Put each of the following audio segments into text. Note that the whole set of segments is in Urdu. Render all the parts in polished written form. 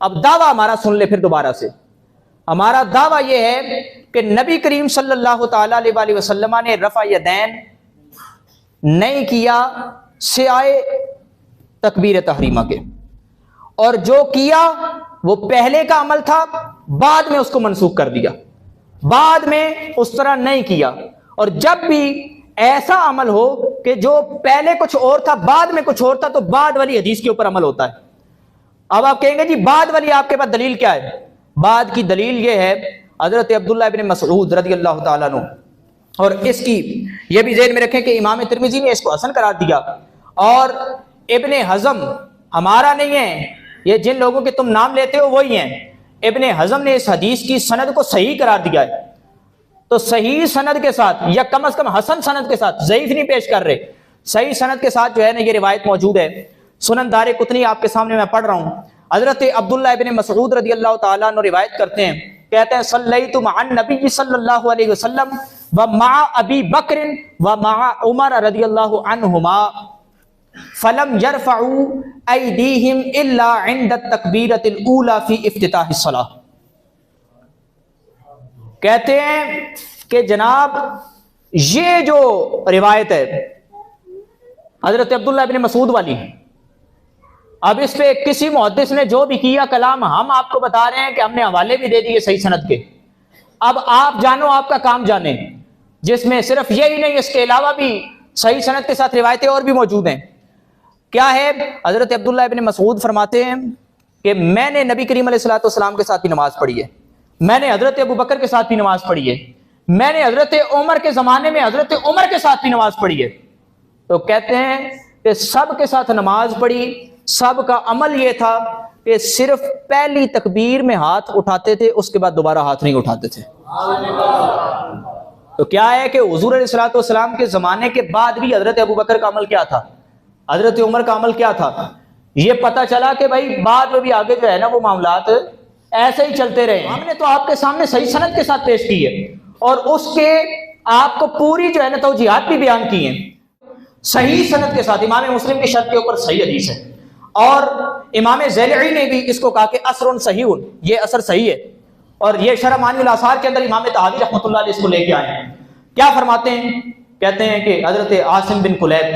اب دعویٰ ہمارا سن لے پھر دوبارہ سے. ہمارا دعویٰ یہ ہے کہ نبی کریم صلی اللہ تعالی علیہ وسلم نے رفع یدین نہیں کیا سوائے تکبیر تحریمہ کے، اور جو کیا وہ پہلے کا عمل تھا، بعد میں اس کو منسوخ کر دیا، بعد میں اس طرح نہیں کیا. اور جب بھی ایسا عمل ہو کہ جو پہلے کچھ اور تھا بعد میں کچھ اور تھا، تو بعد والی حدیث کے اوپر عمل ہوتا ہے. اب آپ کہیں گے جی بعد والی آپ کے پاس دلیل کیا ہے؟ بعد کی دلیل یہ ہے حضرت عبداللہ ابن مسعود رضی اللہ تعالیٰ عنہ، اور اس کی یہ بھی ذہن میں رکھیں کہ امام ترمذی نے اس کو حسن قرار دیا، اور ابن حزم ہمارا نہیں ہے، یہ جن لوگوں کے تم نام لیتے ہو وہی ہیں. ابن حزم نے اس حدیث کی سند کو صحیح قرار دیا ہے. تو صحیح سند کے ساتھ، یا کم از کم حسن سند کے ساتھ، ضعیف نہیں پیش کر رہے، صحیح سند کے ساتھ جو ہے نا یہ روایت موجود ہے. سنن دارقطنی آپ کے سامنے میں پڑھ رہا ہوں. حضرت عبداللہ ابن مسعود رضی اللہ تعالیٰ عنہ روایت کرتے ہیں، کہتے ہیں صلیت مع النبی صلی اللہ علیہ وسلم ومع ابی بکر ومع عمر رضی اللہ عنہما فلم يرفعوا ایدیہم الا عند التکبیرۃ الاولی فی افتتاح الصلاۃ. کہتے ہیں کہ جناب یہ جو روایت ہے حضرت عبداللہ ابن مسعود والی، اب اس پہ کسی محدث نے جو بھی کیا کلام ہم آپ کو بتا رہے ہیں کہ ہم نے حوالے بھی دے دیے صحیح سند کے. اب آپ جانو، آپ کا کام جانے، جس میں صرف یہی نہیں اس کے علاوہ بھی صحیح سند کے ساتھ روایتیں اور بھی موجود ہیں. کیا ہے؟ حضرت عبداللہ ابن مسعود فرماتے ہیں کہ میں نے نبی کریم علیہ الصلوۃ والسلام کے ساتھ بھی نماز پڑھی ہے، میں نے حضرت ابو بکر کے ساتھ بھی نماز پڑھی ہے، میں نے حضرت عمر کے زمانے میں حضرت عمر کے ساتھ بھی نماز پڑھی ہے. تو کہتے ہیں کہ سب کے ساتھ نماز پڑھی، سب کا عمل یہ تھا کہ صرف پہلی تکبیر میں ہاتھ اٹھاتے تھے، اس کے بعد دوبارہ ہاتھ نہیں اٹھاتے تھے. تو کیا ہے کہ حضور علیہ الصلوۃ والسلام کے زمانے کے بعد بھی حضرت ابو بکر کا عمل کیا تھا، حضرت عمر کا عمل کیا تھا. یہ پتہ چلا کہ بھائی بعد میں بھی آگے جو ہے نا وہ معاملات ایسے ہی چلتے رہے. ہم نے تو آپ کے سامنے صحیح سند کے ساتھ پیش کی ہے، اور اس کے آپ کو پوری جو ہے نا توجیہات بھی بیان کی ہیں صحیح سند کے ساتھ. امام مسلم کی شرط کے اوپر صحیح حدیث ہے، اور امام ذیلعی نے بھی اس کو کہا کہ اثر صحیح، یہ اثر صحیح ہے. اور یہ شرح معانی الاثار کے اندر امام طحاوی رحمۃ اللہ علیہ اس کو لے کے آئے ہیں. کیا فرماتے ہیں؟ کہتے ہیں کہ حضرت عاصم بن کلیب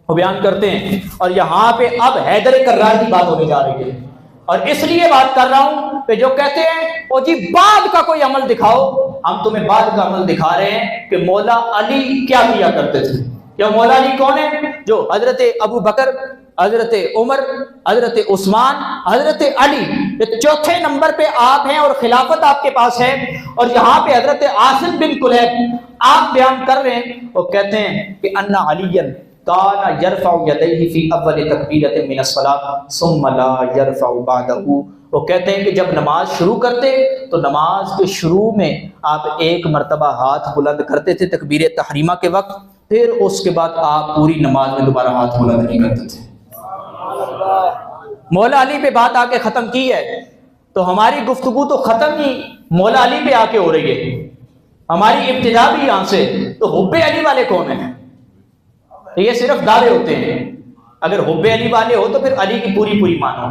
وہ بیان کرتے ہیں، اور یہاں پہ اب حیدر کرار کی بات ہونے جا رہی ہے، اور اس لیے بات کر رہا ہوں کہ جو کہتے ہیں او جی بعد کا کوئی عمل دکھاؤ، ہم تمہیں بعد کا عمل دکھا رہے ہیں کہ مولا علی کیا کیا کرتے تھے. کہ مولا علی کون ہے؟ جو حضرت ابو بکر، حضرت عمر، حضرت عثمان، حضرت علی، یہ چوتھے نمبر پہ آپ ہیں اور خلافت آپ کے پاس ہے. اور یہاں پہ حضرت عاصم بن کلیب آپ بیان کر رہے ہیں، وہ کہتے ہیں کہ ان علی کان یرفع یدیہ فی اول تکبیرۃ من الصلاۃ ثم لا یرفع بعدہ. وہ کہتے ہیں کہ جب نماز شروع کرتے تو نماز کے شروع میں آپ ایک مرتبہ ہاتھ بلند کرتے تھے تکبیر تحریمہ کے وقت، پھر اس کے بعد آپ پوری نماز میں دوبارہ ہاتھ بلند نہیں کرتے تھے. مولا علی پہ بات آ کے ختم کی ہے، تو ہماری گفتگو تو ختم ہی مولا علی پہ آ کے ہو رہی ہے، ہماری ابتدا بھی یہاں سے. تو حب علی والے کون ہیں؟ یہ صرف دعوے ہوتے ہیں. اگر حب علی والے ہو تو پھر علی کی پوری مانو.